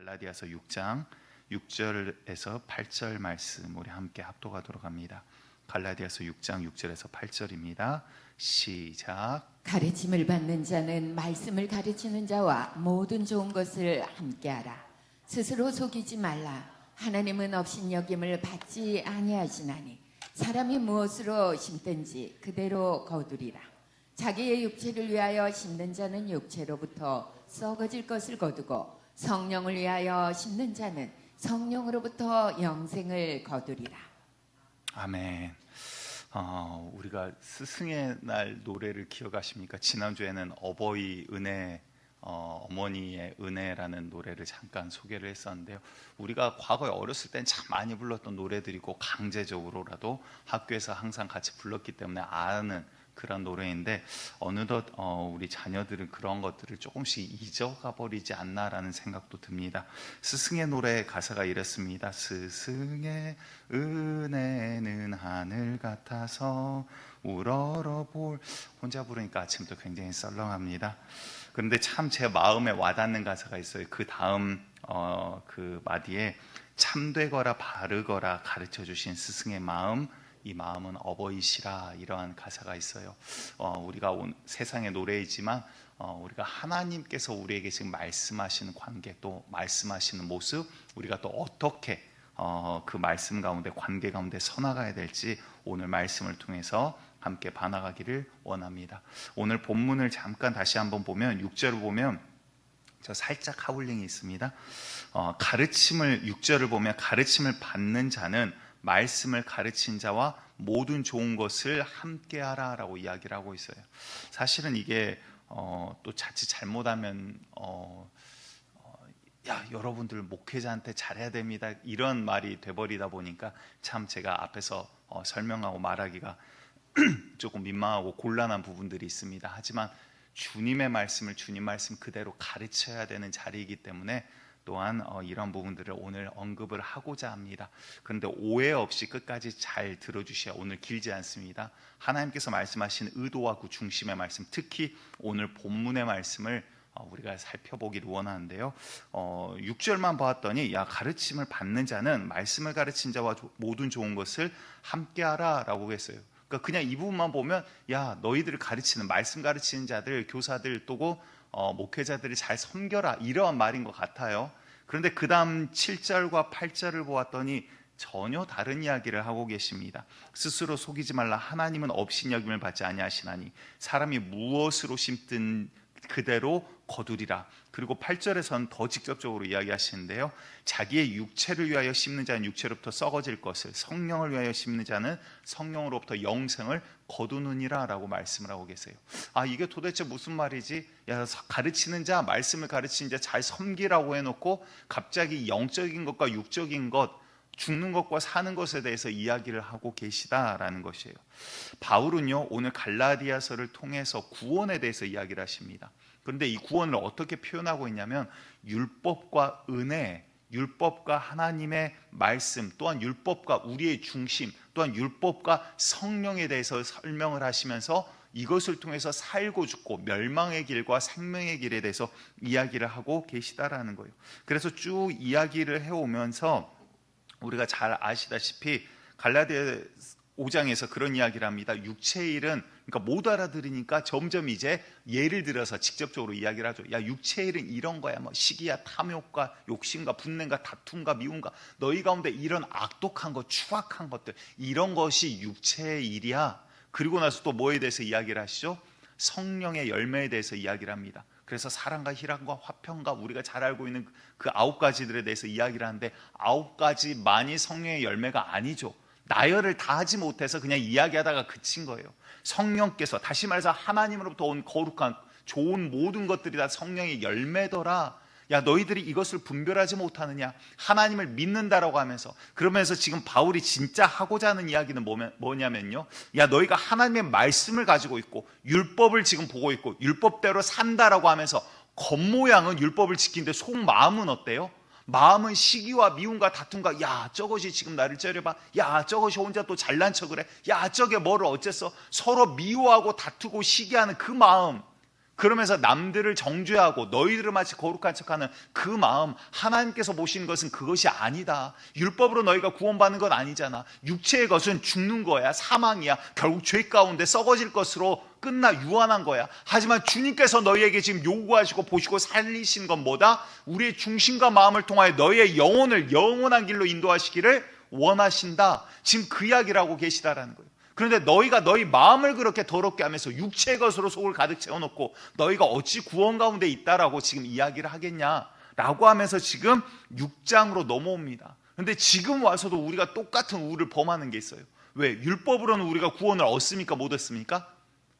갈라디아서 6장 6절에서 8절 말씀 우리 함께 합독하도록 합니다. 갈라디아서 6장 6절에서 8절입니다. 시작. 가르침을 받는 자는 말씀을 가르치는 자와 모든 좋은 것을 함께하라. 스스로 속이지 말라. 하나님은 업신여김을 받지 아니하시나니 사람이 무엇으로 심든지 그대로 거두리라. 자기의 육체를 위하여 심는 자는 육체로부터 썩어질 것을 거두고 성령을 위하여 심는 자는 성령으로부터 영생을 거두리라. 아멘. 우리가 스승의 날 노래를 기억하십니까? 지난주에는 어버이 은혜, 어머니의 은혜라는 노래를 잠깐 소개를 했었는데요. 우리가 과거에 어렸을 땐 참 많이 불렀던 노래들이고 강제적으로라도 학교에서 항상 같이 불렀기 때문에 아는 그런 노래인데 어느덧 우리 자녀들은 그런 것들을 조금씩 잊어가 버리지 않나라는 생각도 듭니다. 스승의 노래 가사가 이렇습니다. 스승의 은혜는 하늘 같아서 우러러볼, 혼자 부르니까 아침부터 굉장히 썰렁합니다. 그런데 참 제 마음에 와닿는 가사가 있어요. 그 다음 그 마디에 참되거라 바르거라 가르쳐 주신 스승의 마음, 이 마음은 어버이시라, 이러한 가사가 있어요. 우리가 세상의 노래이지만 우리가 하나님께서 우리에게 지금 말씀하시는 관계, 또 말씀하시는 모습, 우리가 또 어떻게 그 말씀 가운데, 관계 가운데 서나가야 될지 오늘 말씀을 통해서 함께 봐나가기를 원합니다. 오늘 본문을 잠깐 다시 한번 보면 6절을 보면 저 살짝 하울링이 있습니다. 6절을 보면 가르침을 받는 자는 말씀을 가르친 자와 모든 좋은 것을 함께하라 라고 이야기를 하고 있어요. 사실은 이게 또 자칫 잘못하면 여러분들 목회자한테 잘해야 됩니다, 이런 말이 돼버리다 보니까 참 제가 앞에서 설명하고 말하기가 조금 민망하고 곤란한 부분들이 있습니다. 하지만 주님의 말씀을 주님 말씀 그대로 가르쳐야 되는 자리이기 때문에 또한 이런 부분들을 오늘 언급을 하고자 합니다. 그런데 오해 없이 끝까지 잘 들어주셔야, 오늘 길지 않습니다. 하나님께서 말씀하신 의도와 그 중심의 말씀, 특히 오늘 본문의 말씀을 우리가 살펴보기를 원하는데요. 6절만 보았더니 가르침을 받는 자는 말씀을 가르친 자와 모든 좋은 것을 함께하라 라고 했어요. 그러니까 그냥 이 부분만 보면 너희들을 가르치는, 말씀 가르치는 자들, 교사들, 또고 목회자들이 잘 섬겨라, 이러한 말인 것 같아요. 그런데 그 다음 7절과 8절을 보았더니 전혀 다른 이야기를 하고 계십니다. 스스로 속이지 말라. 하나님은 업신여김을 받지 아니하시나니 사람이 무엇으로 심든 그대로 거두리라. 그리고 8절에서는 더 직접적으로 이야기하시는데요. 자기의 육체를 위하여 심는 자는 육체로부터 썩어질 것을, 성령을 위하여 심는 자는 성령으로부터 영생을 거두느니라 라고 말씀을 하고 계세요. 이게 도대체 무슨 말이지? 가르치는 자, 말씀을 가르치는 자 잘 섬기라고 해놓고 갑자기 영적인 것과 육적인 것, 죽는 것과 사는 것에 대해서 이야기를 하고 계시다라는 것이에요. 바울은요, 오늘 갈라디아서를 통해서 구원에 대해서 이야기를 하십니다. 그런데 이 구원을 어떻게 표현하고 있냐면 율법과 은혜, 율법과 하나님의 말씀, 또한 율법과 우리의 중심, 또한 율법과 성령에 대해서 설명을 하시면서 이것을 통해서 살고 죽고 멸망의 길과 생명의 길에 대해서 이야기를 하고 계시다라는 거예요. 그래서 쭉 이야기를 해오면서 우리가 잘 아시다시피 갈라디아 5장에서 그런 이야기를 합니다. 육체의 일은, 그러니까 못 알아들으니까 점점 이제 예를 들어서 직접적으로 이야기를 하죠. 육체의 일은 이런 거야. 시기야, 탐욕과 욕심과 분냄과 다툼과 미움과 너희 가운데 이런 악독한 것, 추악한 것들, 이런 것이 육체의 일이야. 그리고 나서 또 뭐에 대해서 이야기를 하시죠? 성령의 열매에 대해서 이야기를 합니다. 그래서 사랑과 희락과 화평과 우리가 잘 알고 있는 그 9가지들에 대해서 이야기를 하는데 9가지만이 성령의 열매가 아니죠. 나열을 다 하지 못해서 그냥 이야기하다가 그친 거예요. 성령께서, 다시 말해서 하나님으로부터 온 거룩한 좋은 모든 것들이 다 성령의 열매더라. 너희들이 이것을 분별하지 못하느냐, 하나님을 믿는다라고 하면서, 그러면서 지금 바울이 진짜 하고자 하는 이야기는 뭐냐면요, 너희가 하나님의 말씀을 가지고 있고 율법을 지금 보고 있고 율법대로 산다라고 하면서 겉모양은 율법을 지키는데 속마음은 어때요? 마음은 시기와 미움과 다툼과 저것이 지금 나를 째려봐, 저것이 혼자 또 잘난 척을 해, 저게 뭐를 어째서, 서로 미워하고 다투고 시기하는 그 마음, 그러면서 남들을 정죄하고 너희들을 마치 거룩한 척하는 그 마음, 하나님께서 보시는 것은 그것이 아니다. 율법으로 너희가 구원받는 건 아니잖아. 육체의 것은 죽는 거야. 사망이야. 결국 죄 가운데 썩어질 것으로 끝나 유한한 거야. 하지만 주님께서 너희에게 지금 요구하시고 보시고 살리신 건 뭐다? 우리의 중심과 마음을 통하여 너희의 영혼을 영원한 길로 인도하시기를 원하신다. 지금 그 이야기를 하고 계시다라는 거예요. 그런데 너희가 너희 마음을 그렇게 더럽게 하면서 육체의 것으로 속을 가득 채워놓고 너희가 어찌 구원 가운데 있다라고 지금 이야기를 하겠냐라고 하면서 지금 6장으로 넘어옵니다. 그런데 지금 와서도 우리가 똑같은 우를 범하는 게 있어요. 왜? 율법으로는 우리가 구원을 얻습니까? 못 얻습니까?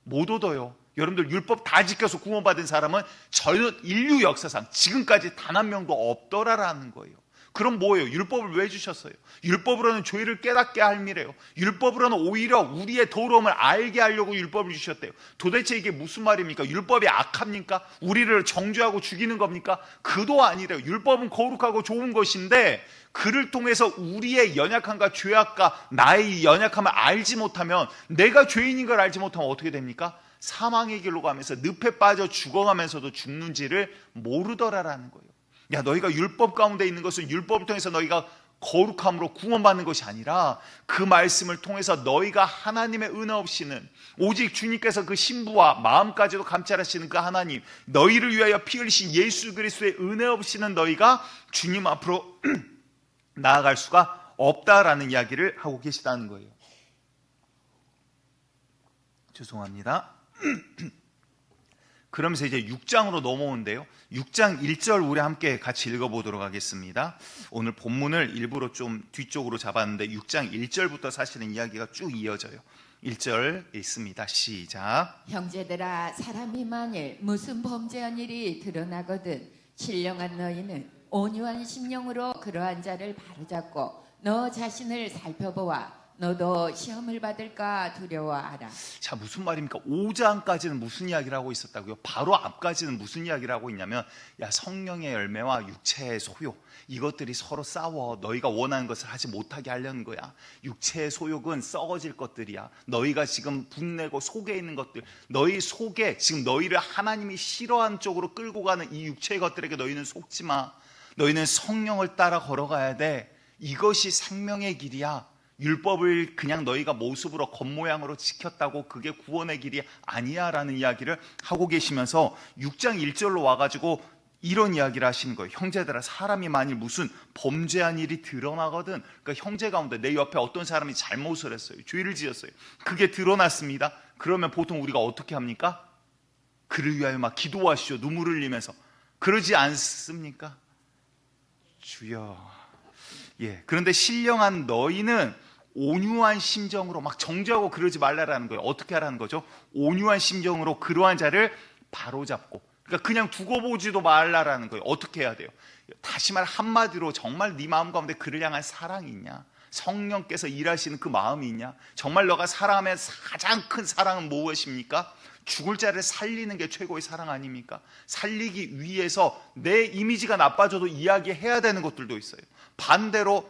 못 얻어요. 여러분들 율법 다 지켜서 구원받은 사람은 전 인류 역사상 지금까지 단 한 명도 없더라라는 거예요. 그럼 뭐예요? 율법을 왜 주셨어요? 율법으로는 죄를 깨닫게 할미래요. 율법으로는 오히려 우리의 더러움을 알게 하려고 율법을 주셨대요. 도대체 이게 무슨 말입니까? 율법이 악합니까? 우리를 정죄하고 죽이는 겁니까? 그도 아니래요. 율법은 거룩하고 좋은 것인데 그를 통해서 우리의 연약함과 죄악과 나의 연약함을 알지 못하면, 내가 죄인인 걸 알지 못하면 어떻게 됩니까? 사망의 길로 가면서 늪에 빠져 죽어가면서도 죽는지를 모르더라라는 거예요. 야, 너희가 율법 가운데 있는 것은 율법을 통해서 너희가 거룩함으로 구원받는 것이 아니라 그 말씀을 통해서 너희가 하나님의 은혜 없이는, 오직 주님께서 그 신부와 마음까지도 감찰하시는 그 하나님, 너희를 위하여 피 흘리신 예수 그리스도의 은혜 없이는 너희가 주님 앞으로 나아갈 수가 없다라는 이야기를 하고 계시다는 거예요. 죄송합니다. 그러면서 이제 6장으로 넘어오는데요. 6장 1절 우리 함께 같이 읽어보도록 하겠습니다. 오늘 본문을 일부러 좀 뒤쪽으로 잡았는데 6장 1절부터 사실은 이야기가 쭉 이어져요. 1절 읽습니다. 시작. 형제들아, 사람이 만일 무슨 범죄한 일이 드러나거든 신령한 너희는 온유한 심령으로 그러한 자를 바로잡고 너 자신을 살펴보아 너도 시험을 받을까 두려워하라. 자, 무슨 말입니까? 5장까지는 무슨 이야기를 하고 있었다고요? 바로 앞까지는 무슨 이야기를 하고 있냐면, 야, 성령의 열매와 육체의 소욕, 이것들이 서로 싸워 너희가 원하는 것을 하지 못하게 하려는 거야. 육체의 소욕은 썩어질 것들이야. 너희가 지금 분내고 속에 있는 것들, 너희 속에 지금 너희를 하나님이 싫어하는 쪽으로 끌고 가는 이 육체의 것들에게 너희는 속지 마. 너희는 성령을 따라 걸어가야 돼. 이것이 생명의 길이야. 율법을 그냥 너희가 모습으로 겉모양으로 지켰다고 그게 구원의 길이 아니야 라는 이야기를 하고 계시면서 6장 1절로 와가지고 이런 이야기를 하시는 거예요. 형제들아, 사람이 만일 무슨 범죄한 일이 드러나거든, 그러니까 형제 가운데 내 옆에 어떤 사람이 잘못을 했어요, 죄를 지었어요, 그게 드러났습니다. 그러면 보통 우리가 어떻게 합니까? 그를 위하여 막 기도하시죠. 눈물을 흘리면서. 그러지 않습니까? 주여. 예. 그런데 신령한 너희는 온유한 심정으로 막 정죄하고 그러지 말라라는 거예요. 어떻게 하라는 거죠? 온유한 심정으로 그러한 자를 바로잡고, 그러니까 그냥 두고 보지도 말라라는 거예요. 어떻게 해야 돼요? 다시 말 한마디로 정말 네 마음 가운데 그를 향한 사랑이 있냐? 성령께서 일하시는 그 마음이 있냐? 정말 너가 사랑하면 가장 큰 사랑은 무엇입니까? 죽을 자를 살리는 게 최고의 사랑 아닙니까? 살리기 위해서 내 이미지가 나빠져도 이야기해야 되는 것들도 있어요. 반대로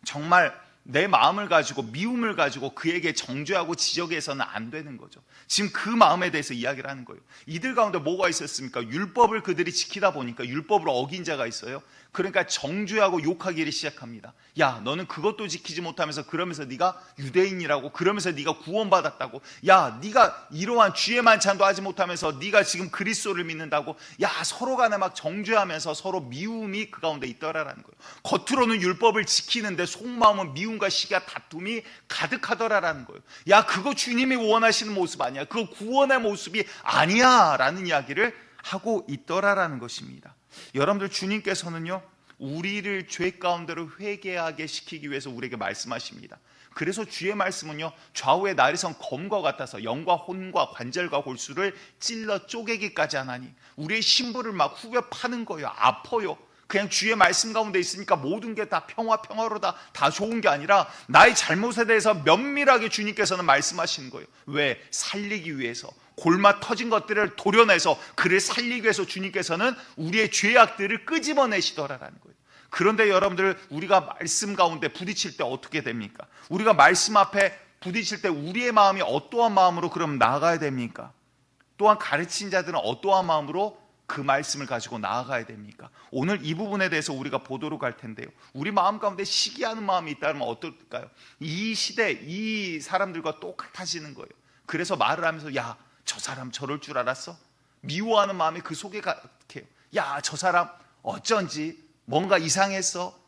정말 내 마음을 가지고 미움을 가지고 그에게 정죄하고 지적해서는 안 되는 거죠. 지금 그 마음에 대해서 이야기를 하는 거예요. 이들 가운데 뭐가 있었습니까? 율법을 그들이 지키다 보니까 율법을 어긴 자가 있어요. 그러니까 정죄하고 욕하기를 시작합니다. 야, 너는 그것도 지키지 못하면서 그러면서 네가 유대인이라고, 그러면서 네가 구원받았다고, 야, 네가 이러한 주의 만찬도 하지 못하면서 네가 지금 그리스도를 믿는다고, 야, 서로 간에 막 정죄하면서 서로 미움이 그 가운데 있더라라는 거예요. 겉으로는 율법을 지키는데 속마음은 미움과 시기와 다툼이 가득하더라라는 거예요. 야, 그거 주님이 원하시는 모습 아니야. 그거 구원의 모습이 아니야 라는 이야기를 하고 있더라라는 것입니다. 여러분들, 주님께서는요, 우리를 죄 가운데로 회개하게 시키기 위해서 우리에게 말씀하십니다. 그래서 주의 말씀은요, 좌우의 나리선 검과 같아서 영과 혼과 관절과 골수를 찔러 쪼개기까지 하나니, 우리의 심부를 막 후벼 파는 거예요. 아파요. 그냥 주의 말씀 가운데 있으니까 모든 게 다 평화로다, 다 좋은 게 아니라 나의 잘못에 대해서 면밀하게 주님께서는 말씀하시는 거예요. 왜? 살리기 위해서. 골마 터진 것들을 도려내서 그를 살리기 위해서 주님께서는 우리의 죄악들을 끄집어내시더라라는 거예요. 그런데 여러분들, 우리가 말씀 가운데 부딪힐 때 어떻게 됩니까? 우리가 말씀 앞에 부딪힐 때 우리의 마음이 어떠한 마음으로 그럼 나가야 됩니까? 또한 가르친 자들은 어떠한 마음으로 그 말씀을 가지고 나아가야 됩니까? 오늘 이 부분에 대해서 우리가 보도록 할 텐데요, 우리 마음 가운데 시기하는 마음이 있다면 어떨까요? 이 시대 이 사람들과 똑같아지는 거예요. 그래서 말을 하면서 야, 저 사람 저럴 줄 알았어? 미워하는 마음이 그 속에 가득해요. 야, 저 사람 어쩐지 뭔가 이상했어?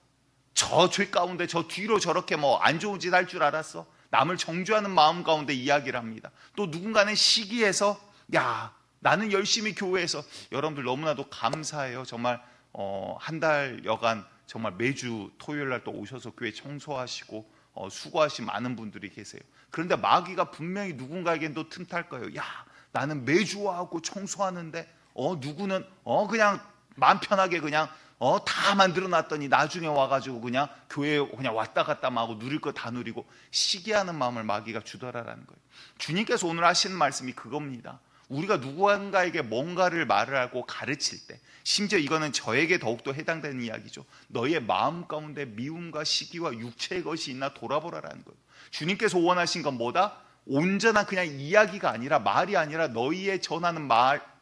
저 죄 가운데 저 뒤로 저렇게 뭐 안 좋은 짓 할 줄 알았어? 남을 정죄하는 마음 가운데 이야기를 합니다. 또 누군가는 시기해서 야, 나는 열심히 교회에서, 여러분들 너무나도 감사해요. 정말 한 달여간 정말 매주 토요일 날 또 오셔서 교회 청소하시고 수고하신 많은 분들이 계세요. 그런데 마귀가 분명히 누군가에겐 또 틈탈 거예요. 야, 나는 매주 와고 청소하는데 누구는 그냥 마음 편하게 그냥 다 만들어 놨더니 나중에 와가지고 그냥 교회에 그냥 왔다 갔다 하고 누릴 거 다 누리고, 시기하는 마음을 마귀가 주더라라는 거예요. 주님께서 오늘 하시는 말씀이 그겁니다. 우리가 누군가에게 뭔가를 말을 하고 가르칠 때, 심지어 이거는 저에게 더욱더 해당되는 이야기죠. 너의 마음 가운데 미움과 시기와 육체의 것이 있나 돌아보라라는 거예요. 주님께서 원하신 건 뭐다? 온전한 그냥 이야기가 아니라, 말이 아니라 너희의 전하는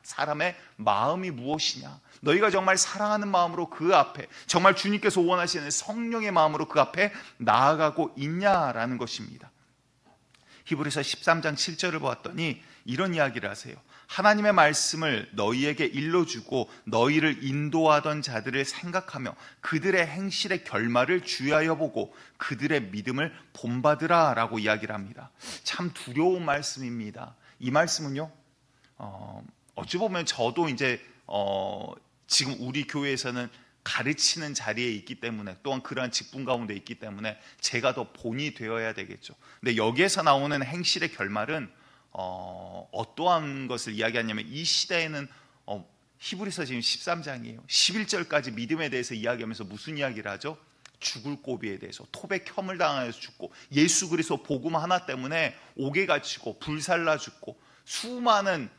사람의 마음이 무엇이냐, 너희가 정말 사랑하는 마음으로 그 앞에, 정말 주님께서 원하시는 성령의 마음으로 그 앞에 나아가고 있냐라는 것입니다. 히브리서 13장 7절을 보았더니 이런 이야기를 하세요. 하나님의 말씀을 너희에게 일러주고 너희를 인도하던 자들을 생각하며 그들의 행실의 결말을 주의하여 보고 그들의 믿음을 본받으라 라고 이야기를 합니다. 참 두려운 말씀입니다. 이 말씀은요, 어찌 보면 저도 이제 지금 우리 교회에서는 가르치는 자리에 있기 때문에, 또한 그러한 직분 가운데 있기 때문에 제가 더 본이 되어야 되겠죠. 근데 여기에서 나오는 행실의 결말은 어떠한 것을 이야기하냐면, 이 시대에는 히브리서 지금 13장이에요. 11절까지 믿음에 대해서 이야기하면서 무슨 이야기를 하죠? 죽을 고비에 대해서, 톱에 켬을 당하여서 죽고, 예수 그리스도 복음 하나 때문에 옥에 갇히고 불살라 죽고, 수많은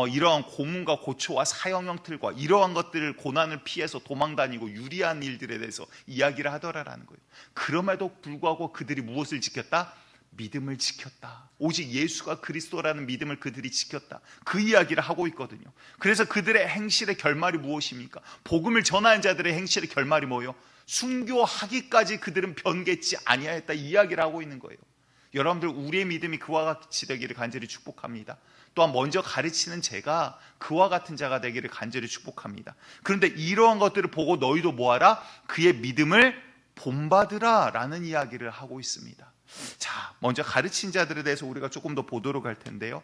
이러한 고문과 고초와 사형 형틀과 이러한 것들을, 고난을 피해서 도망다니고 유리한 일들에 대해서 이야기를 하더라라는 거예요. 그럼에도 불구하고 그들이 무엇을 지켰다? 믿음을 지켰다. 오직 예수가 그리스도라는 믿음을 그들이 지켰다. 그 이야기를 하고 있거든요. 그래서 그들의 행실의 결말이 무엇입니까? 복음을 전하는 자들의 행실의 결말이 뭐예요? 순교하기까지 그들은 변개치 아니하였다, 이야기를 하고 있는 거예요. 여러분들, 우리의 믿음이 그와 같이 되기를 간절히 축복합니다. 또한 먼저 가르치는 제가 그와 같은 자가 되기를 간절히 축복합니다. 그런데 이러한 것들을 보고 너희도 뭐하라? 그의 믿음을 본받으라 라는 이야기를 하고 있습니다. 자, 먼저 가르친 자들에 대해서 우리가 조금 더 보도록 할 텐데요,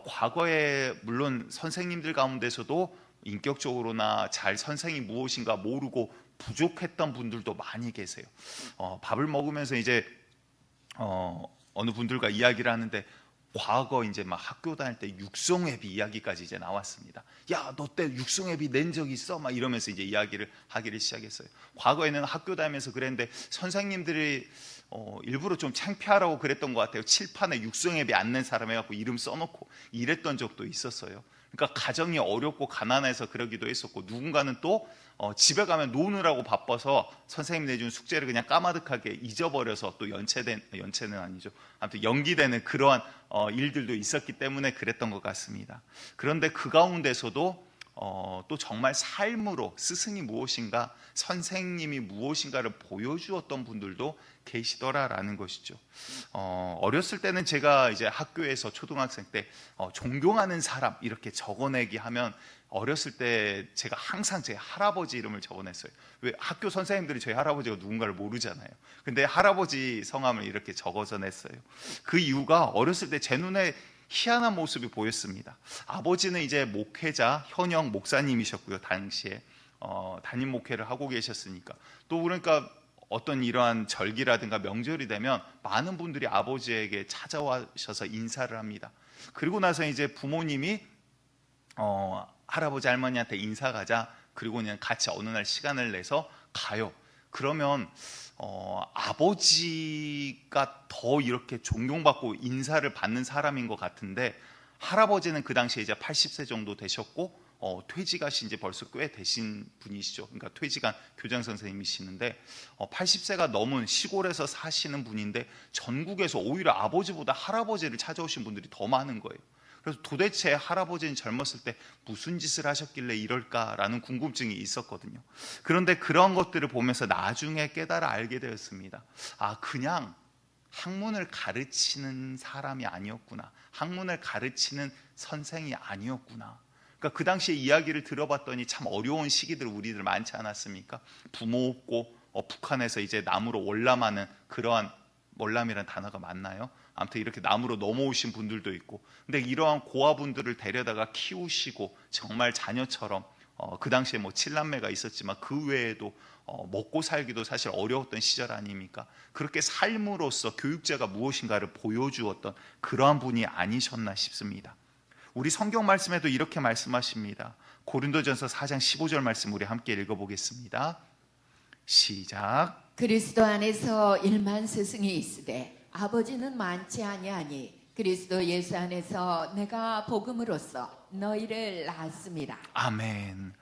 과거에 물론 선생님들 가운데서도 인격적으로나 잘 선생이 무엇인가 모르고 부족했던 분들도 많이 계세요. 밥을 먹으면서 이제 어느 분들과 이야기를 하는데, 과거 이제 막 학교 다닐 때 육성회비 이야기까지 이제 나왔습니다. 야, 너 때 육성회비 낸 적 있어? 막 이러면서 이제 이야기를 하기를 시작했어요. 과거에는 학교 다니면서 그랬는데 선생님들이 일부러 좀 창피하라고 그랬던 것 같아요. 칠판에 육성회비 안 낸 사람 해갖고 이름 써놓고 이랬던 적도 있었어요. 그러니까 가정이 어렵고 가난해서 그러기도 했었고, 누군가는 또 집에 가면 노느라고 바빠서 선생님 내준 숙제를 그냥 까마득하게 잊어버려서 또 연체는 아니죠, 아무튼 연기되는 그러한 일들도 있었기 때문에 그랬던 것 같습니다. 그런데 그 가운데서도 또 정말 삶으로 스승이 무엇인가, 선생님이 무엇인가를 보여주었던 분들도 계시더라라는 것이죠. 어렸을 때는 제가 이제 학교에서 초등학생 때 존경하는 사람 이렇게 적어내기 하면, 어렸을 때 제가 항상 제 할아버지 이름을 적어냈어요. 왜? 학교 선생님들이 저희 할아버지가 누군가를 모르잖아요. 근데 할아버지 성함을 이렇게 적어서 냈어요. 그 이유가 어렸을 때 제 눈에 희한한 모습이 보였습니다. 아버지는 이제 목회자, 현역 목사님이셨고요. 당시에 담임 목회를 하고 계셨으니까, 또 그러니까 어떤 이러한 절기라든가 명절이 되면 많은 분들이 아버지에게 찾아와셔서 인사를 합니다. 그리고 나서 이제 부모님이 할아버지 할머니한테 인사 가자, 그리고 그냥 같이 어느 날 시간을 내서 가요. 그러면 아버지가 더 이렇게 존경받고 인사를 받는 사람인 것 같은데, 할아버지는 그 당시에 이제 80세 정도 되셨고 퇴직하신 지 벌써 꽤 되신 분이시죠. 그러니까 퇴직한 교장 선생님이시는데 80세가 넘은 시골에서 사시는 분인데, 전국에서 오히려 아버지보다 할아버지를 찾아오신 분들이 더 많은 거예요. 그래서 도대체 할아버지는 젊었을 때 무슨 짓을 하셨길래 이럴까라는 궁금증이 있었거든요. 그런데 그런 것들을 보면서 나중에 깨달아 알게 되었습니다. 아, 그냥 학문을 가르치는 사람이 아니었구나. 학문을 가르치는 선생이 아니었구나. 그러니까 그 당시에 이야기를 들어봤더니 참 어려운 시기들 우리들 많지 않았습니까? 부모 없고 북한에서 이제 나무로 월남하는 그러한, 월남이라는 단어가 맞나요? 아무튼 이렇게 나무로 넘어오신 분들도 있고, 근데 이러한 고아분들을 데려다가 키우시고 정말 자녀처럼 그 당시에 뭐 7남매가 있었지만 그 외에도 먹고 살기도 사실 어려웠던 시절 아닙니까? 그렇게 삶으로써 교육자가 무엇인가를 보여주었던 그러한 분이 아니셨나 싶습니다. 우리 성경 말씀에도 이렇게 말씀하십니다. 고린도전서 4장 15절 말씀 우리 함께 읽어보겠습니다. 시작. 그리스도 안에서 일만 스승이 있으되 아버지는 많지 아니하니 그리스도 예수 안에서 내가 복음으로써 너희를 낳았습니다. 아멘.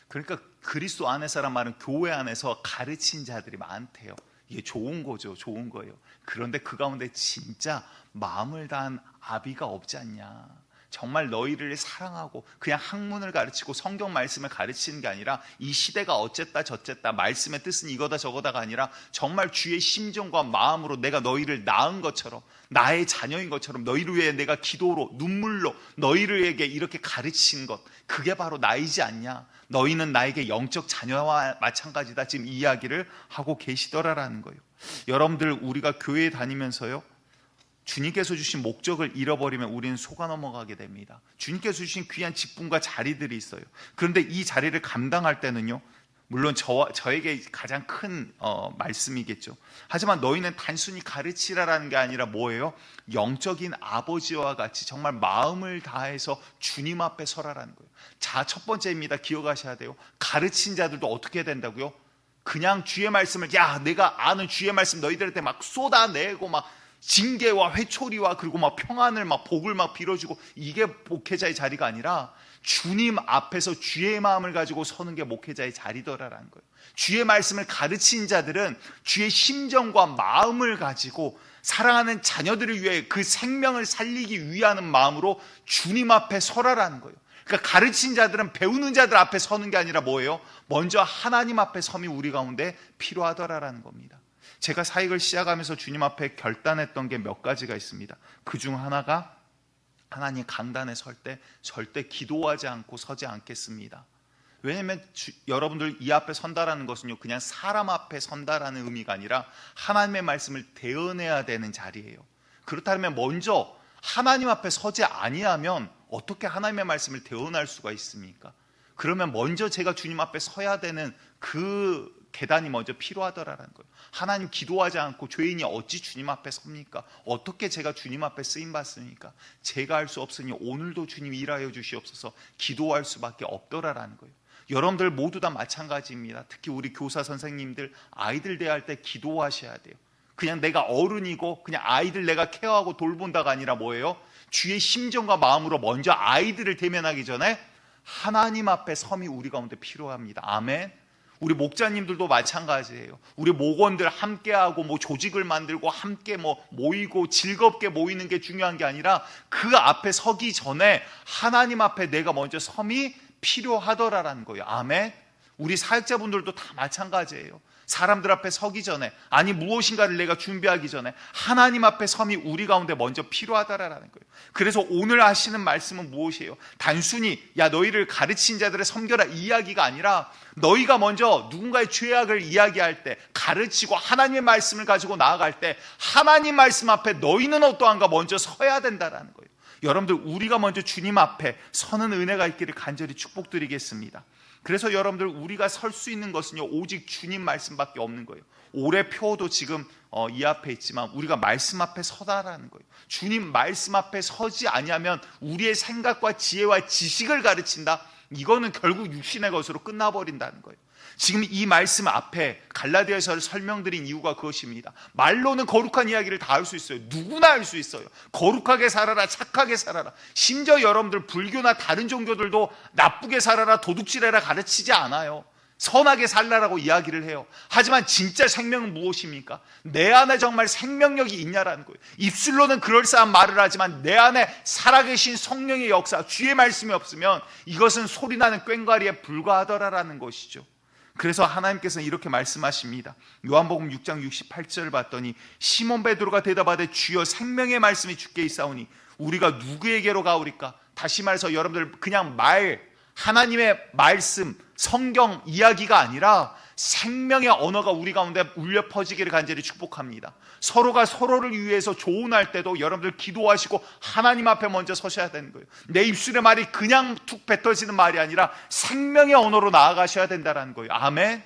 그러니까 그리스도 안에서란 말은 교회 안에서 가르친 자들이 많대요. 이게 좋은 거죠. 좋은 거예요. 그런데 그 가운데 진짜 마음을 다한 아비가 없지 않냐. 정말 너희를 사랑하고 그냥 학문을 가르치고 성경 말씀을 가르치는 게 아니라 이 시대가 어쨌다 저쨌다 말씀의 뜻은 이거다 저거다가 아니라 정말 주의 심정과 마음으로 내가 너희를 낳은 것처럼 나의 자녀인 것처럼 너희를 위해 내가 기도로 눈물로 너희들에게 이렇게 가르친 것, 그게 바로 나이지 않냐. 너희는 나에게 영적 자녀와 마찬가지다. 지금 이 이야기를 하고 계시더라라는 거예요. 여러분들, 우리가 교회에 다니면서요, 주님께서 주신 목적을 잃어버리면 우리는 속아 넘어가게 됩니다. 주님께서 주신 귀한 직분과 자리들이 있어요. 그런데 이 자리를 감당할 때는요, 물론 저에게 가장 큰 말씀이겠죠. 하지만 너희는 단순히 가르치라라는 게 아니라 뭐예요? 영적인 아버지와 같이 정말 마음을 다해서 주님 앞에 서라라는 거예요. 자, 첫 번째입니다. 기억하셔야 돼요. 가르친 자들도 어떻게 해야 된다고요? 그냥 주의 말씀을, 야, 내가 아는 주의 말씀 너희들한테 막 쏟아내고 막 징계와 회초리와 그리고 막 평안을 막 복을 막 빌어주고, 이게 목회자의 자리가 아니라 주님 앞에서 주의 마음을 가지고 서는 게 목회자의 자리더라라는 거예요. 주의 말씀을 가르친 자들은 주의 심정과 마음을 가지고 사랑하는 자녀들을 위해 그 생명을 살리기 위하는 마음으로 주님 앞에 서라라는 거예요. 그러니까 가르친 자들은 배우는 자들 앞에 서는 게 아니라 뭐예요? 먼저 하나님 앞에 섬이 우리 가운데 필요하더라라는 겁니다. 제가 사역을 시작하면서 주님 앞에 결단했던 게 몇 가지가 있습니다. 그 중 하나가, 하나님 강단에 설 때 절대 기도하지 않고 서지 않겠습니다. 왜냐하면 여러분들 이 앞에 선다라는 것은요, 그냥 사람 앞에 선다라는 의미가 아니라 하나님의 말씀을 대언해야 되는 자리예요. 그렇다면 먼저 하나님 앞에 서지 아니하면 어떻게 하나님의 말씀을 대언할 수가 있습니까? 그러면 먼저 제가 주님 앞에 서야 되는 그 계단이 먼저 필요하더라라는 거예요. 하나님, 기도하지 않고 죄인이 어찌 주님 앞에 섭니까? 어떻게 제가 주님 앞에 쓰임받습니까? 제가 할 수 없으니 오늘도 주님 일하여 주시옵소서. 기도할 수밖에 없더라라는 거예요. 여러분들 모두 다 마찬가지입니다. 특히 우리 교사 선생님들, 아이들 대할 때 기도하셔야 돼요. 그냥 내가 어른이고 그냥 아이들 내가 케어하고 돌본다가 아니라 뭐예요? 주의 심정과 마음으로 먼저 아이들을 대면하기 전에 하나님 앞에 섬이 우리 가운데 필요합니다. 아멘. 우리 목자님들도 마찬가지예요. 우리 목원들 함께하고 뭐 조직을 만들고 함께 뭐 모이고 즐겁게 모이는 게 중요한 게 아니라 그 앞에 서기 전에 하나님 앞에 내가 먼저 섬이 필요하더라라는 거예요. 아멘. 우리 사역자분들도 다 마찬가지예요. 사람들 앞에 서기 전에, 아니 무엇인가를 내가 준비하기 전에 하나님 앞에 섬이 우리 가운데 먼저 필요하다라는 거예요. 그래서 오늘 하시는 말씀은 무엇이에요? 단순히 야 너희를 가르친 자들을 섬겨라 이 이야기가 아니라, 너희가 먼저 누군가의 죄악을 이야기할 때, 가르치고 하나님의 말씀을 가지고 나아갈 때 하나님 말씀 앞에 너희는 어떠한가 먼저 서야 된다라는 거예요. 여러분들, 우리가 먼저 주님 앞에 서는 은혜가 있기를 간절히 축복드리겠습니다. 그래서 여러분들, 우리가 설 수 있는 것은요, 오직 주님 말씀밖에 없는 거예요. 올해 표도 지금 이 앞에 있지만 우리가 말씀 앞에 서다라는 거예요. 주님 말씀 앞에 서지 아니하면 우리의 생각과 지혜와 지식을 가르친다, 이거는 결국 육신의 것으로 끝나버린다는 거예요. 지금 이 말씀 앞에 갈라디아서를 설명드린 이유가 그것입니다. 말로는 거룩한 이야기를 다 할 수 있어요. 누구나 할 수 있어요. 거룩하게 살아라, 착하게 살아라. 심지어 여러분들 불교나 다른 종교들도 나쁘게 살아라, 도둑질해라 가르치지 않아요. 선하게 살라라고 이야기를 해요. 하지만 진짜 생명은 무엇입니까? 내 안에 정말 생명력이 있냐라는 거예요. 입술로는 그럴싸한 말을 하지만 내 안에 살아계신 성령의 역사, 주의 말씀이 없으면 이것은 소리나는 꽹과리에 불과하더라라는 것이죠. 그래서 하나님께서는 이렇게 말씀하십니다. 요한복음 6장 68절 봤더니 시몬 베드로가 대답하되 주여 생명의 말씀이 주께 있사오니 우리가 누구에게로 가오리까? 다시 말해서 여러분들 그냥 하나님의 말씀, 성경 이야기가 아니라 생명의 언어가 우리 가운데 울려 퍼지기를 간절히 축복합니다. 서로가 서로를 위해서 조언할 때도 여러분들 기도하시고 하나님 앞에 먼저 서셔야 되는 거예요. 내 입술의 말이 그냥 툭 뱉어지는 말이 아니라 생명의 언어로 나아가셔야 된다는 거예요. 아멘.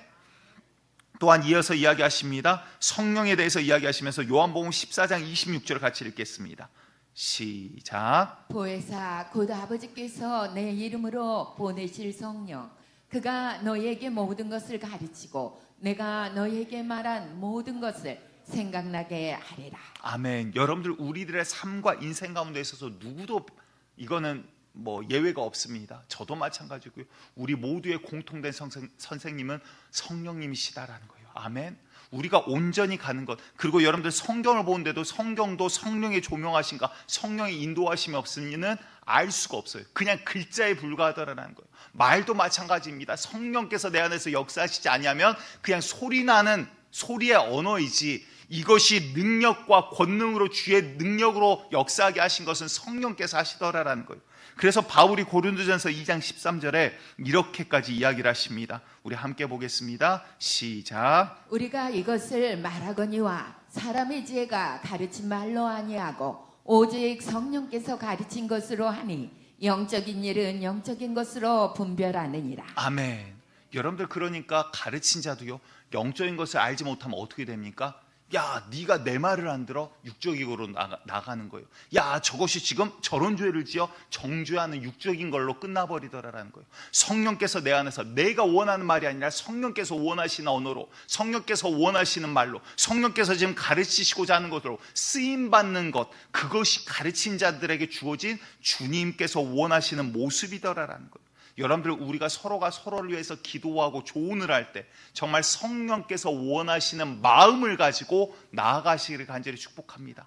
또한 이어서 이야기하십니다. 성령에 대해서 이야기하시면서 요한복음 14장 26절을 같이 읽겠습니다. 시작. 보혜사 곧 아버지께서 내 이름으로 보내실 성령 그가 너희에게 모든 것을 가르치고 내가 너희에게 말한 모든 것을 생각나게 하리라. 아멘. 여러분들 우리들의 삶과 인생 가운데 있어서 누구도 이거는 예외가 없습니다. 저도 마찬가지고요. 우리 모두의 공통된 선생님은 성령님이시다라는 거예요. 아멘. 우리가 온전히 가는 것, 그리고 여러분들 성경을 보는데도 성경도 성령의 조명하신가, 성령의 인도하심이 없으면 알 수가 없어요. 그냥 글자에 불과하더라는 거예요. 말도 마찬가지입니다. 성령께서 내 안에서 역사하시지 아니하면 그냥 소리나는 소리의 언어이지, 이것이 능력과 권능으로 주의 능력으로 역사하게 하신 것은 성령께서 하시더라라는 거예요. 그래서 바울이 고린도전서 2장 13절에 이렇게까지 이야기를 하십니다. 우리 함께 보겠습니다. 시작. 우리가 이것을 말하거니와 사람의 지혜가 가르친 말로 아니하고 오직 성령께서 가르친 것으로 하니 영적인 일은 영적인 것으로 분별하느니라. 아멘. 여러분들 그러니까 가르친 자도요, 영적인 것을 알지 못하면 어떻게 됩니까? 야, 네가 내 말을 안 들어? 육적으로 나가는 거예요. 야, 저것이 지금 저런 죄를 지어 정죄하는 육적인 걸로 끝나버리더라라는 거예요. 성령께서 내 안에서 내가 원하는 말이 아니라 성령께서 원하시는 언어로, 성령께서 원하시는 말로, 성령께서 지금 가르치시고자 하는 것으로 쓰임받는 것, 그것이 가르친 자들에게 주어진 주님께서 원하시는 모습이더라라는 거예요. 여러분들 우리가 서로가 서로를 위해서 기도하고 조언을 할 때 정말 성령께서 원하시는 마음을 가지고 나아가시기를 간절히 축복합니다.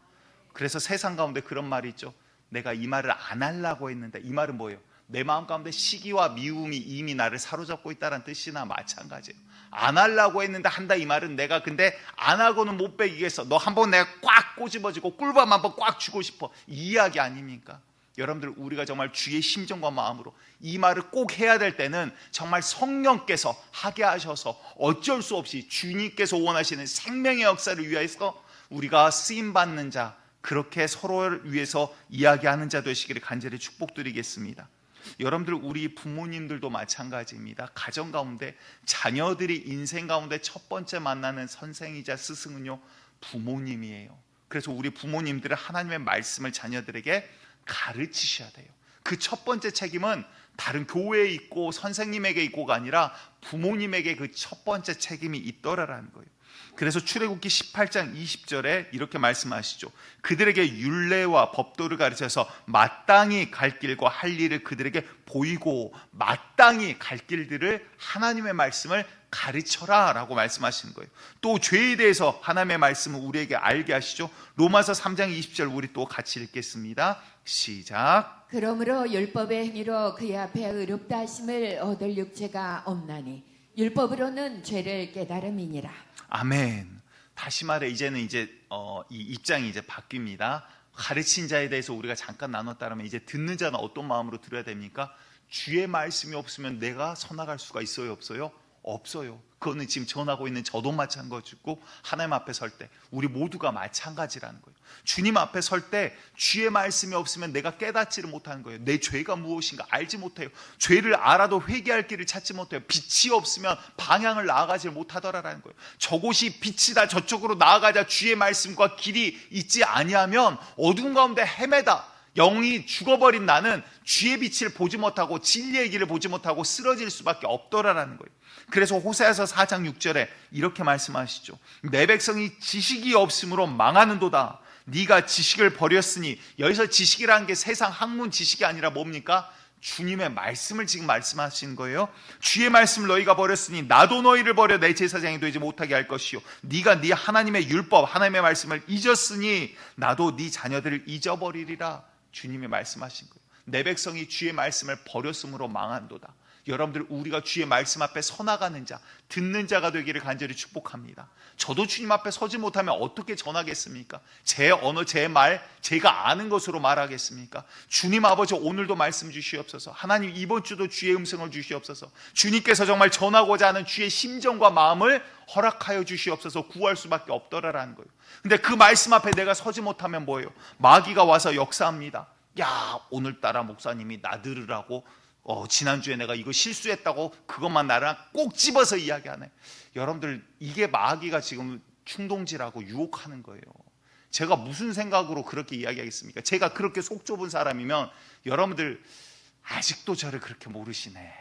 그래서 세상 가운데 그런 말이 있죠. 내가 이 말을 안 하려고 했는데, 이 말은 뭐예요? 내 마음 가운데 시기와 미움이 이미 나를 사로잡고 있다는 뜻이나 마찬가지예요. 안 하려고 했는데 한다, 이 말은 내가 근데 안 하고는 못 빼기겠어. 너 한번 내가 꽉 꼬집어지고 꿀밤 한번 꽉 주고 싶어, 이 이야기 아닙니까? 여러분들 우리가 정말 주의 심정과 마음으로 이 말을 꼭 해야 될 때는 정말 성령께서 하게 하셔서 어쩔 수 없이 주님께서 원하시는 생명의 역사를 위해서 우리가 쓰임받는 자, 그렇게 서로를 위해서 이야기하는 자 되시기를 간절히 축복드리겠습니다. 여러분들 우리 부모님들도 마찬가지입니다. 가정 가운데 자녀들이 인생 가운데 첫 번째 만나는 선생이자 스승은요, 부모님이에요. 그래서 우리 부모님들은 하나님의 말씀을 자녀들에게 가르치셔야 돼요. 그 첫 번째 책임은 다른 교회에 있고 선생님에게 있고가 아니라 부모님에게 그 첫 번째 책임이 있더라라는 거예요. 그래서 출애굽기 18장 20절에 이렇게 말씀하시죠. 그들에게 율례와 법도를 가르쳐서 마땅히 갈 길과 할 일을 그들에게 보이고 마땅히 갈 길들을 하나님의 말씀을 가르쳐라 라고 말씀하시는 거예요. 또 죄에 대해서 하나님의 말씀을 우리에게 알게 하시죠. 로마서 3장 20절 우리 또 같이 읽겠습니다. 시작. 그러므로 율법의 행위로 그의 앞에 의롭다 하심을 얻을 육체가 없나니 율법으로는 죄를 깨달음이니라. 아멘. 다시 말해 이제는 이 입장이 이제 바뀝니다. 가르친 자에 대해서 우리가 잠깐 나눴다면 이제 듣는 자는 어떤 마음으로 들어야 됩니까? 주의 말씀이 없으면 내가 서나갈 수가 있어요, 없어요? 없어요. 그거는 지금 전하고 있는 저도 마찬가지고 하나님 앞에 설 때 우리 모두가 마찬가지라는 거예요. 주님 앞에 설 때 주의 말씀이 없으면 내가 깨닫지를 못하는 거예요. 내 죄가 무엇인가 알지 못해요. 죄를 알아도 회개할 길을 찾지 못해요. 빛이 없으면 방향을 나아가지 못하더라라는 거예요. 저곳이 빛이다, 저쪽으로 나아가자 주의 말씀과 길이 있지 아니하면 어두운 가운데 헤매다 영이 죽어버린 나는 주의 빛을 보지 못하고 진리의 길을 보지 못하고 쓰러질 수밖에 없더라라는 거예요. 그래서 호세아서 4장 6절에 이렇게 말씀하시죠. 내 백성이 지식이 없으므로 망하는도다. 네가 지식을 버렸으니, 여기서 지식이라는 게 세상 학문 지식이 아니라 뭡니까? 주님의 말씀을 지금 말씀하시는 거예요. 주의 말씀을 너희가 버렸으니 나도 너희를 버려 내 제사장이 되지 못하게 할 것이요 네가 네 하나님의 율법 하나님의 말씀을 잊었으니 나도 네 자녀들을 잊어버리리라. 주님이 말씀하신 거예요. 내 백성이 주의 말씀을 버렸으므로 망한도다. 여러분들, 우리가 주의 말씀 앞에 서나가는 자, 듣는 자가 되기를 간절히 축복합니다. 저도 주님 앞에 서지 못하면 어떻게 전하겠습니까? 제 언어, 제 말, 제가 아는 것으로 말하겠습니까? 주님 아버지, 오늘도 말씀 주시옵소서. 하나님, 이번 주도 주의 음성을 주시옵소서. 주님께서 정말 전하고자 하는 주의 심정과 마음을 허락하여 주시옵소서. 구할 수밖에 없더라라는 거예요. 근데 그 말씀 앞에 내가 서지 못하면 뭐예요? 마귀가 와서 역사합니다. 야, 오늘따라 목사님이 나들으라고 지난주에 내가 이거 실수했다고 그것만 나랑 꼭 집어서 이야기하네. 여러분들, 이게 마귀가 지금 충동질하고 유혹하는 거예요. 제가 무슨 생각으로 그렇게 이야기하겠습니까? 제가 그렇게 속 좁은 사람이면 여러분들 아직도 저를 그렇게 모르시네.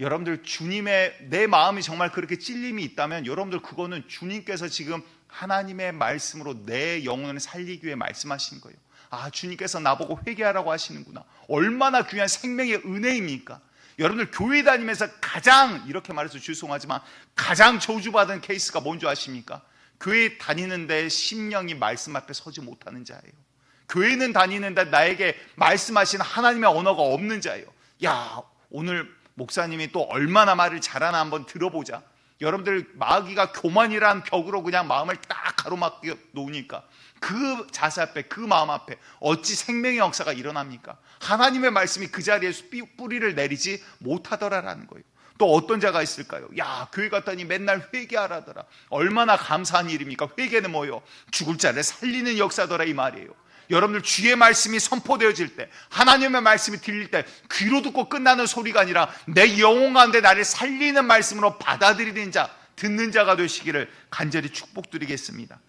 여러분들, 주님의 내 마음이 정말 그렇게 찔림이 있다면 여러분들, 그거는 주님께서 지금 하나님의 말씀으로 내 영혼을 살리기 위해 말씀하신 거예요. 아, 주님께서 나보고 회개하라고 하시는구나. 얼마나 귀한 생명의 은혜입니까? 여러분들, 교회 다니면서 가장, 이렇게 말해서 죄송하지만 가장 저주받은 케이스가 뭔지 아십니까? 교회 다니는데 심령이 말씀 앞에 서지 못하는 자예요. 교회는 다니는데 나에게 말씀하시는 하나님의 언어가 없는 자예요. 야, 오늘 목사님이 또 얼마나 말을 잘하나 한번 들어보자. 여러분들, 마귀가 교만이란 벽으로 그냥 마음을 딱 가로막혀 놓으니까 그 자세 앞에, 그 마음 앞에 어찌 생명의 역사가 일어납니까? 하나님의 말씀이 그 자리에서 뿌리를 내리지 못하더라라는 거예요. 또 어떤 자가 있을까요? 야, 교회 갔더니 맨날 회개하라더라. 얼마나 감사한 일입니까? 회개는 뭐예요? 죽을 자를 살리는 역사더라, 이 말이에요. 여러분들, 주의 말씀이 선포되어질 때, 하나님의 말씀이 들릴 때 귀로 듣고 끝나는 소리가 아니라 내 영혼 가운데 나를 살리는 말씀으로 받아들이는 자, 듣는 자가 되시기를 간절히 축복드리겠습니다.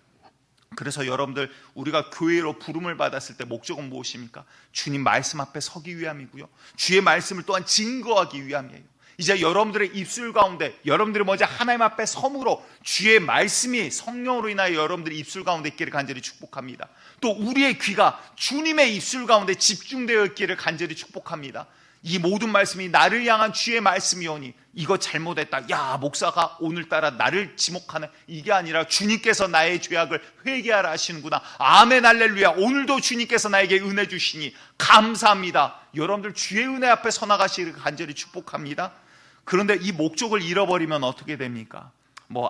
그래서 여러분들, 우리가 교회로 부름을 받았을 때 목적은 무엇입니까? 주님 말씀 앞에 서기 위함이고요, 주의 말씀을 또한 증거하기 위함이에요. 이제 여러분들의 입술 가운데, 여러분들이 먼저 하나님 앞에 섬으로 주의 말씀이 성령으로 인하여 여러분들의 입술 가운데 있기를 간절히 축복합니다. 또 우리의 귀가 주님의 입술 가운데 집중되어 있기를 간절히 축복합니다. 이 모든 말씀이 나를 향한 주의 말씀이오니 이거 잘못했다, 야, 목사가 오늘따라 나를 지목하는, 이게 아니라 주님께서 나의 죄악을 회개하라 하시는구나. 아멘, 할렐루야. 오늘도 주님께서 나에게 은혜 주시니 감사합니다. 여러분들, 주의 은혜 앞에 서나가시기를 간절히 축복합니다. 그런데 이 목적을 잃어버리면 어떻게 됩니까?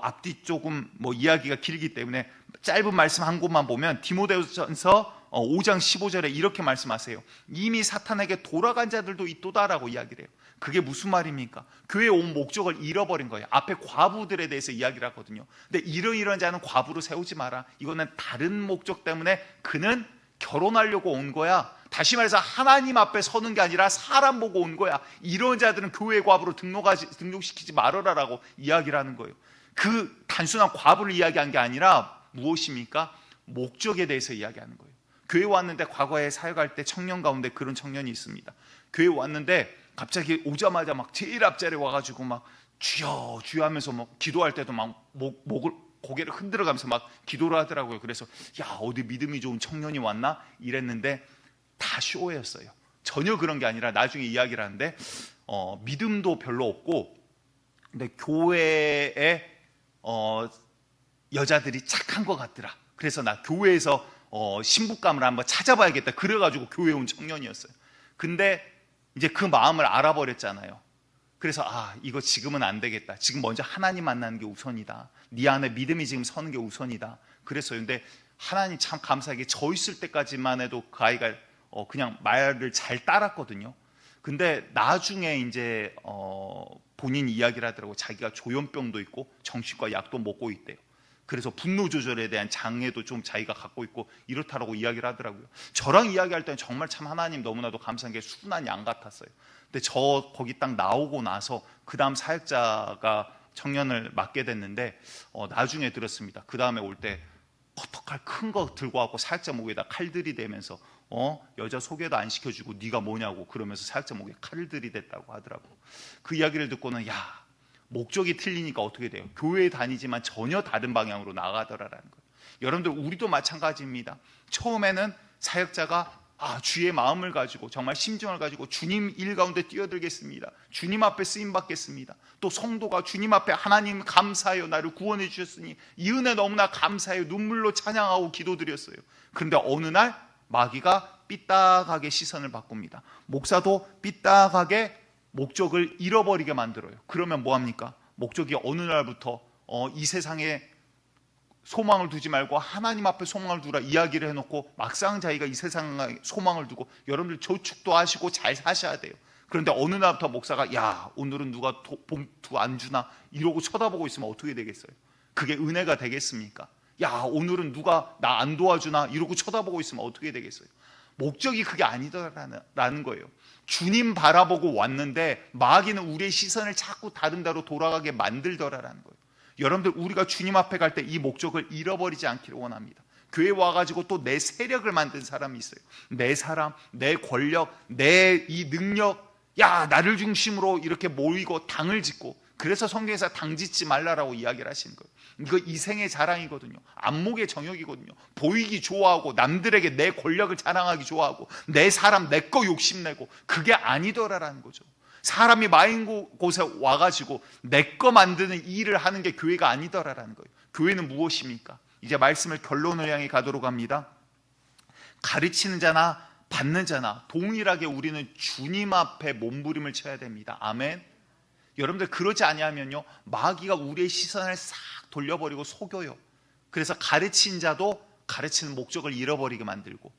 앞뒤 조금 이야기가 길기 때문에 짧은 말씀 한 곳만 보면 디모데전서 5장 15절에 이렇게 말씀하세요. 이미 사탄에게 돌아간 자들도 있도다라고 이야기를 해요. 그게 무슨 말입니까? 교회에 온 목적을 잃어버린 거예요. 앞에 과부들에 대해서 이야기를 하거든요. 근데 이런 자는 과부로 세우지 마라. 이거는 다른 목적 때문에 그는 결혼하려고 온 거야. 다시 말해서 하나님 앞에 서는 게 아니라 사람 보고 온 거야. 이런 자들은 교회 과부로 등록시키지 말아라라고 이야기를 하는 거예요. 그 단순한 과부를 이야기한 게 아니라 무엇입니까? 목적에 대해서 이야기하는 거예요. 교회 왔는데, 과거에 사역할 때 청년 가운데 그런 청년이 있습니다. 교회 왔는데 갑자기 오자마자 막 제일 앞자리에 와가지고 막 주여 주여 하면서 막 기도할 때도 막 고개를 흔들어가면서 막 기도를 하더라고요. 그래서 야, 어디 믿음이 좋은 청년이 왔나 이랬는데 다 쇼였어요. 전혀 그런 게 아니라 나중에 이야기를 하는데 믿음도 별로 없고, 근데 교회에 여자들이 착한 것 같더라. 그래서 나 교회에서 신부감을 한번 찾아봐야겠다. 그래가지고 교회에 온 청년이었어요. 근데 이제 그 마음을 알아버렸잖아요. 그래서 이거 지금은 안 되겠다. 지금 먼저 하나님 만나는 게 우선이다. 네 안에 믿음이 지금 서는 게 우선이다. 그랬어요. 근데 하나님 참 감사하게 저 있을 때까지만 해도 그 아이가 그냥 말을 잘 따랐거든요. 근데 나중에 이제 본인 이야기를 하더라고요. 자기가 조현병도 있고 정신과 약도 먹고 있대요. 그래서 분노 조절에 대한 장애도 좀 자기가 갖고 있고 이렇다라고 이야기를 하더라고요. 저랑 이야기할 때는 정말 참 하나님 너무나도 감사한 게 순한 양 같았어요. 근데 저 거기 딱 나오고 나서 그 다음 사역자가 청년을 맡게 됐는데 나중에 들었습니다. 그 다음에 올 때 커터칼 큰 거 들고 와서 사역자 목에다 칼 들이대면서 여자 소개도 안 시켜주고 네가 뭐냐고 그러면서 사역자 목에 칼을 들이댔다고 하더라고요. 그 이야기를 듣고는 야, 목적이 틀리니까 어떻게 돼요? 교회에 다니지만 전혀 다른 방향으로 나가더라라는 거예요. 여러분들, 우리도 마찬가지입니다. 처음에는 사역자가 주의 마음을 가지고 정말 심정을 가지고 주님 일 가운데 뛰어들겠습니다. 주님 앞에 쓰임 받겠습니다. 또 성도가 주님 앞에 하나님 감사해요, 나를 구원해 주셨으니 이 은혜 너무나 감사해요, 눈물로 찬양하고 기도드렸어요. 그런데 어느 날 마귀가 삐딱하게 시선을 바꿉니다. 목사도 삐딱하게 목적을 잃어버리게 만들어요. 그러면 뭐합니까? 목적이 어느 날부터 이 세상에 소망을 두지 말고 하나님 앞에 소망을 두라 이야기를 해놓고 막상 자기가 이 세상에 소망을 두고, 여러분들 저축도 하시고 잘 사셔야 돼요. 그런데 어느 날부터 목사가 야 오늘은 누가 봉투 안 주나 이러고 쳐다보고 있으면 어떻게 되겠어요? 그게 은혜가 되겠습니까? 야 오늘은 누가 나 안 도와주나 이러고 쳐다보고 있으면 어떻게 되겠어요? 목적이 그게 아니더라는 거예요. 주님 바라보고 왔는데 마귀는 우리의 시선을 자꾸 다른 데로 돌아가게 만들더라라는 거예요. 여러분들, 우리가 주님 앞에 갈 때 이 목적을 잃어버리지 않기를 원합니다. 교회 와가지고 또 내 세력을 만든 사람이 있어요. 내 사람, 내 권력, 내 이 능력, 야 나를 중심으로 이렇게 모이고 당을 짓고, 그래서 성경에서 당 짓지 말라라고 이야기를 하시는 거예요. 이거 이생의 자랑이거든요. 안목의 정욕이거든요. 보이기 좋아하고 남들에게 내 권력을 자랑하기 좋아하고 내 사람 내 거 욕심내고, 그게 아니더라라는 거죠. 사람이 많은 곳에 와가지고 내 거 만드는 일을 하는 게 교회가 아니더라라는 거예요. 교회는 무엇입니까? 이제 말씀을 결론을 향해 가도록 합니다. 가르치는 자나 받는 자나 동일하게 우리는 주님 앞에 몸부림을 쳐야 됩니다. 아멘. 여러분들, 그러지 아니하면요 마귀가 우리의 시선을 싹 돌려버리고 속여요. 그래서 가르친 자도 가르치는 목적을 잃어버리게 만들고,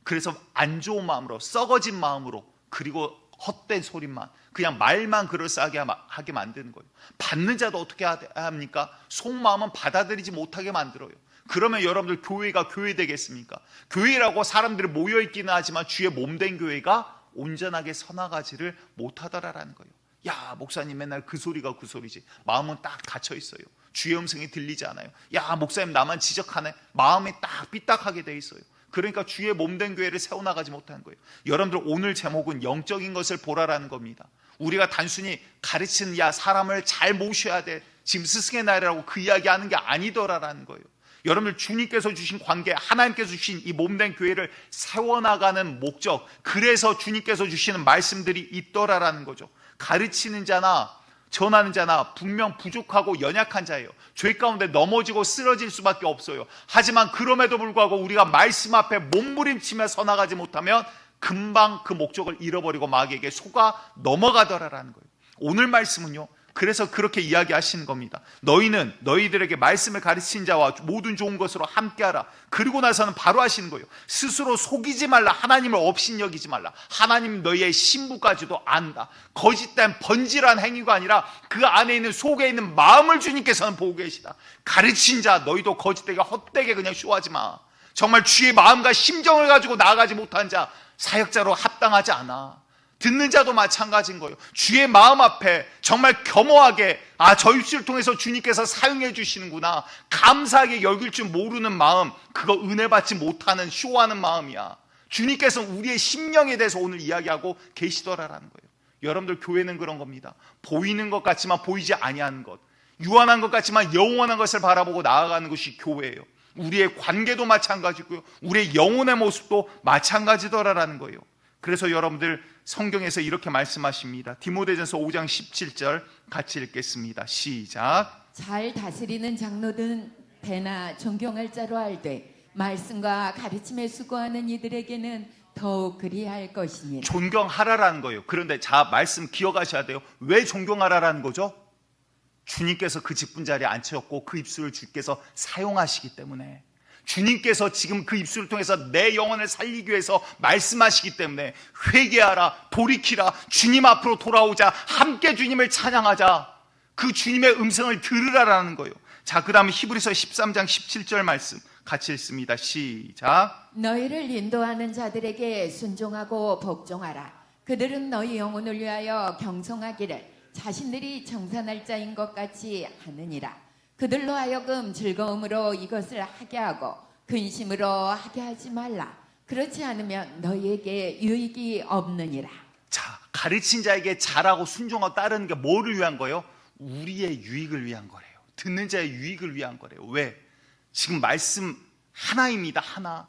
그래서 안 좋은 마음으로, 썩어진 마음으로, 그리고 헛된 소리만, 그냥 말만 그럴싸하게 하게 만드는 거예요. 받는 자도 어떻게 합니까? 속마음은 받아들이지 못하게 만들어요. 그러면 여러분들, 교회가 교회 되겠습니까? 교회라고 사람들이 모여있기는 하지만 주의 몸된 교회가 온전하게 서나가지를 못하더라라는 거예요. 야 목사님 맨날 그 소리가 그 소리지, 마음은 딱 닫혀 있어요. 주의 음성이 들리지 않아요. 야 목사님 나만 지적하네, 마음이 딱 삐딱하게 돼 있어요. 그러니까 주의 몸된 교회를 세워나가지 못하는 거예요. 여러분들, 오늘 제목은 영적인 것을 보라라는 겁니다. 우리가 단순히 가르치는 야 사람을 잘 모셔야 돼, 지금 스승의 날이라고 그 이야기하는 게 아니더라라는 거예요. 여러분들, 주님께서 주신 관계, 하나님께서 주신 이 몸된 교회를 세워나가는 목적, 그래서 주님께서 주시는 말씀들이 있더라라는 거죠. 가르치는 자나 전하는 자나 분명 부족하고 연약한 자예요. 죄 가운데 넘어지고 쓰러질 수밖에 없어요. 하지만 그럼에도 불구하고 우리가 말씀 앞에 몸부림치며 서나가지 못하면 금방 그 목적을 잃어버리고 마귀에게 속아 넘어가더라라는 거예요. 오늘 말씀은요, 그래서 그렇게 이야기하시는 겁니다. 너희는 너희들에게 말씀을 가르친 자와 모든 좋은 것으로 함께하라. 그리고 나서는 바로 하시는 거예요. 스스로 속이지 말라. 하나님을 업신여기지 말라. 하나님 너희의 신부까지도 안다. 거짓된 번질한 행위가 아니라 그 안에 있는, 속에 있는 마음을 주님께서는 보고 계시다. 가르친 자 너희도 거짓되게 헛되게 그냥 쇼하지 마. 정말 주의 마음과 심정을 가지고 나아가지 못한 자 사역자로 합당하지 않아. 듣는 자도 마찬가지인 거예요. 주의 마음 앞에 정말 겸허하게, 저 입술을 통해서 주님께서 사용해 주시는구나, 감사하게 여길 줄 모르는 마음, 그거 은혜 받지 못하는 쇼하는 마음이야. 주님께서는 우리의 심령에 대해서 오늘 이야기하고 계시더라라는 거예요. 여러분들, 교회는 그런 겁니다. 보이는 것 같지만 보이지 아니하는 것, 유한한 것 같지만 영원한 것을 바라보고 나아가는 것이 교회예요. 우리의 관계도 마찬가지고요, 우리의 영혼의 모습도 마찬가지더라라는 거예요. 그래서 여러분들, 성경에서 이렇게 말씀하십니다. 디모데전서 5장 17절 같이 읽겠습니다. 시작. 잘 다스리는 장로든 배나 존경할 자로 알되 말씀과 가르침에 수고하는 이들에게는 더욱 그리할 것이니라. 존경하라라는 거예요. 그런데 말씀 기억하셔야 돼요. 왜 존경하라라는 거죠? 주님께서 그 직분 자리에 앉혀졌고 그 입술을 주께서 사용하시기 때문에, 주님께서 지금 그 입술을 통해서 내 영혼을 살리기 위해서 말씀하시기 때문에 회개하라, 돌이키라, 주님 앞으로 돌아오자, 함께 주님을 찬양하자, 그 주님의 음성을 들으라라는 거예요. 자, 그 다음에 히브리서 13장 17절 말씀 같이 읽습니다. 시작. 너희를 인도하는 자들에게 순종하고 복종하라. 그들은 너희 영혼을 위하여 경성하기를 자신들이 정산할 자인 것 같이 하느니라. 그들로 하여금 즐거움으로 이것을 하게 하고 근심으로 하게 하지 말라. 그렇지 않으면 너희에게 유익이 없느니라. 자, 가르친 자에게 잘하고 순종하고 따르는 게 뭐를 위한 거예요? 우리의 유익을 위한 거래요. 듣는 자의 유익을 위한 거래요. 왜? 지금 말씀 하나입니다. 하나.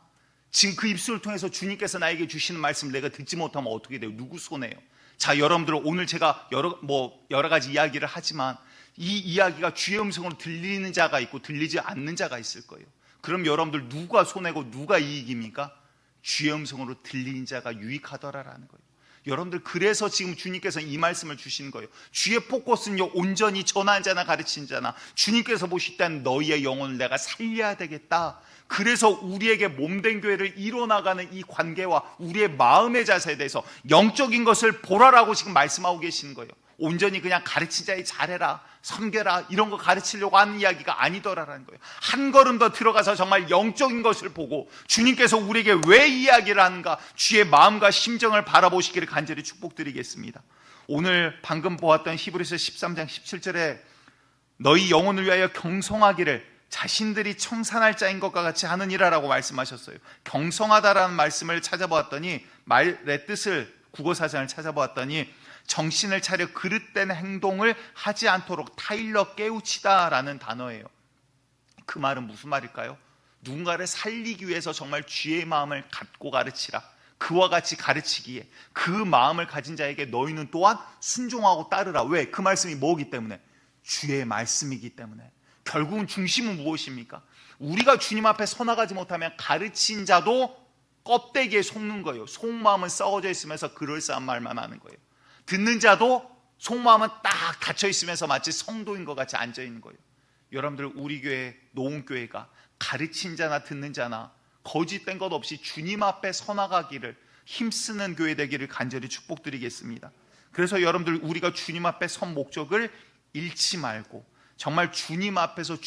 지금 그 입술을 통해서 주님께서 나에게 주시는 말씀을 내가 듣지 못하면 어떻게 돼요? 누구 손해요? 자, 여러분들 오늘 제가 여러 가지 이야기를 하지만 이 이야기가 주의 음성으로 들리는 자가 있고 들리지 않는 자가 있을 거예요. 그럼 여러분들 누가 손해고 누가 이익입니까? 주의 음성으로 들리는 자가 유익하더라라는 거예요. 여러분들 그래서 지금 주님께서 이 말씀을 주시는 거예요. 주의 포커스는요, 온전히 전하는 자나 가르치는 자나 주님께서 보실 땐 너희의 영혼을 내가 살려야 되겠다. 그래서 우리에게 몸된 교회를 이뤄나가는 이 관계와 우리의 마음의 자세에 대해서 영적인 것을 보라라고 지금 말씀하고 계시는 거예요. 온전히 그냥 가르친 자에 잘해라, 섬겨라 이런 거 가르치려고 하는 이야기가 아니더라라는 거예요. 한 걸음 더 들어가서 정말 영적인 것을 보고 주님께서 우리에게 왜 이야기를 하는가 주의 마음과 심정을 바라보시기를 간절히 축복드리겠습니다. 오늘 방금 보았던 히브리서 13장 17절에 너희 영혼을 위하여 경성하기를 자신들이 청산할 자인 것과 같이 하느니라라고 말씀하셨어요. 경성하다라는 말씀을 찾아보았더니 말의 뜻을 국어사전을 찾아보았더니 정신을 차려 그릇된 행동을 하지 않도록 타일러 깨우치다라는 단어예요. 그 말은 무슨 말일까요? 누군가를 살리기 위해서 정말 주의 마음을 갖고 가르치라. 그와 같이 가르치기에 그 마음을 가진 자에게 너희는 또한 순종하고 따르라. 왜? 그 말씀이 뭐기 때문에? 주의 말씀이기 때문에. 결국은 중심은 무엇입니까? 우리가 주님 앞에 서나가지 못하면 가르친 자도 껍데기에 속는 거예요. 속마음은 썩어져 있으면서 그럴싸한 말만 하는 거예요. 듣는 자도 속마음은 딱 닫혀 있으면서 마치 성도인 것 같이 앉아 있는 거예요. 여러분들 우리 교회 노은교회가 가르친 자나 듣는 자나 거짓된 것 없이 주님 앞에 서나가기를 힘쓰는 교회 되기를 간절히 축복드리겠습니다. 그래서 여러분들 우리가 주님 앞에 선 목적을 잃지 말고 정말 주님 앞에서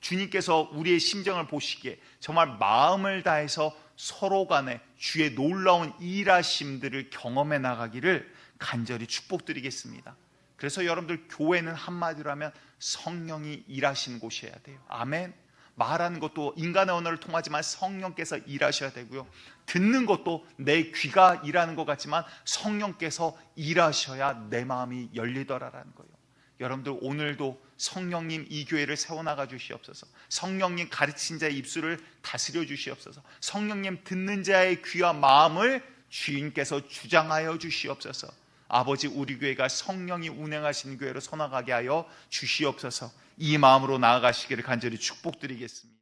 주님께서 우리의 심정을 보시기에 정말 마음을 다해서 서로 간에 주의 놀라운 일하심들을 경험해 나가기를 간절히 축복드리겠습니다. 그래서 여러분들 교회는 한마디로 하면 성령이 일하시는 곳이어야 돼요. 아멘. 말하는 것도 인간의 언어를 통하지만 성령께서 일하셔야 되고요. 듣는 것도 내 귀가 일하는 것 같지만 성령께서 일하셔야 내 마음이 열리더라라는 거예요. 여러분들 오늘도 성령님 이 교회를 세워나가 주시옵소서. 성령님 가르친 자의 입술을 다스려 주시옵소서. 성령님 듣는 자의 귀와 마음을 주인께서 주장하여 주시옵소서. 아버지 우리 교회가 성령이 운행하시는 교회로 서나가게 하여 주시옵소서. 이 마음으로 나아가시기를 간절히 축복드리겠습니다.